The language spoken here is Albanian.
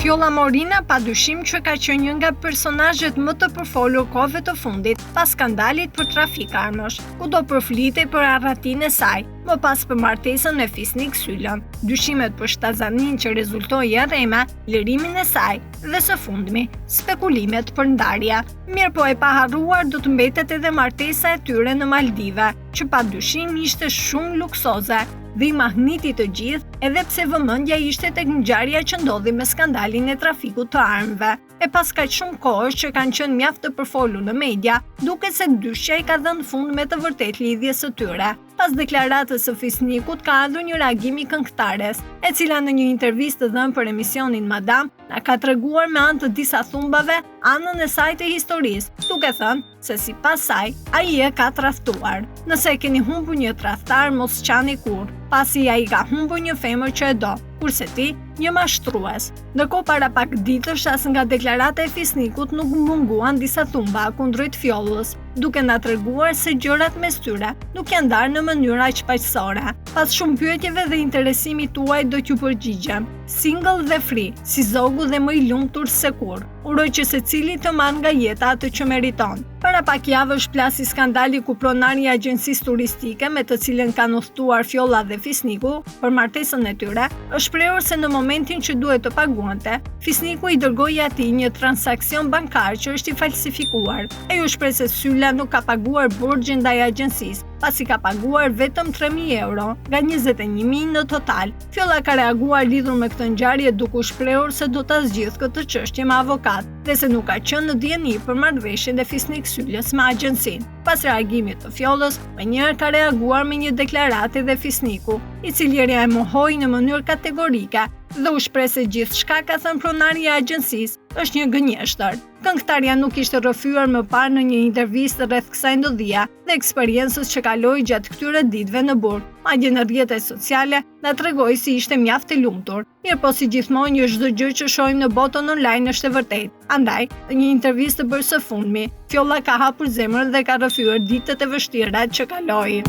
Fjolla Morina padyshim që ka qenë një nga personazhet më të përfolur kohëve të fundit pas skandalit për trafik armësh, ku do përflitej për arratinë e saj, më pas për martesën me Fisnik Sylën, dyshimet për shtazanin që rezultoi e rrema, lirimin e saj dhe së fundmi, spekulimet për ndarja. Mirë po e paharruar do të mbetet edhe martesa e tyre në Maldive, që padyshim ishte shumë luksoze dhe i mahniti të gjithë, edhe pse vëmendja ishte tek ngjarja që ndodhi me skandalin e trafikut të armëve. E pas kaq shumë kohësh që kanë qenë mjaft të përfolur në media, duket se dyshja i ka dhënë fund me të vërtetë lidhjes së tyre. Pas deklaratës së Fisnikut ka ardhur një reagim i këngëtares, e cila në një intervistë dhënë për emisionin Madam na ka treguar me anë të disa thumbave anën e saj të historisë, duke thënë se sipas saj ai e ka tradhtuar. Nëse e keni humbur një tradhtar, mos qani kurrë, pasi ai ka humbur një femër që e do, kurse ti një mashtrues. Ndërkohë para pak ditësh as nga deklarata e Fisnikut nuk munguan disa thumba kundrejt Fjollës, duke na treguar se gjërat mes tyre nuk janë ndarë në mënyrë aq paqësore. Pas shumë pyetjeve dhe interesimit tuaj do t'ju përgjigjem. Single dhe free, si zogu dhe më i lumtur se kurrë. Uroj që secili të marrë nga jeta atë që meriton. Para pak javësh plasi skandali ku pronari i agjencisë turistike me të cilën kanë udhëtuar Fjolla dhe Fisniku për martesën e tyre, është shprehur se në momentin që duhet të paguante, Fisniku i dërgoi atij një transakcion bankar që është i falsifikuar. Ai u shpreh se Syla nuk ka paguar borxhin ndaj agjencisë, pasi ka paguar vetëm 3.000 euro nga 21.000 në total. Fjolla ka reaguar lidhur me këtë ngjarje duke u shprehur se do ta zgjidhë këtë çështje me avokat dhe se nuk ka qenë në dieni për marrëveshjen e Fisnik Sylës me agjencinë. Pas reagimit të Fjollës, më njëherë ka reaguar me një deklaratë dhe Fisniku, i cili e mohoi në mënyrë kategorike dhe u shpreh se gjithçka ka thënë pronari i agjencisë është një gënjeshtër. Këngëtarja nuk ishte rrëfyer më parë në një intervistë rreth kësaj ndodhie dhe eksperiencës që kaloi gjatë këtyre ditëve në burg. Madje në rrjetet sociale na tregoi si ishte mjaft e lumtur. Mirëpo si gjithmonë çdo gjë që shohim në botën online është e vërtetë. Andaj, në një intervistë bërë së fundmi, Fjolla ka hapur zemrën dhe ka rrëfyer ditët e vështira që kaloi.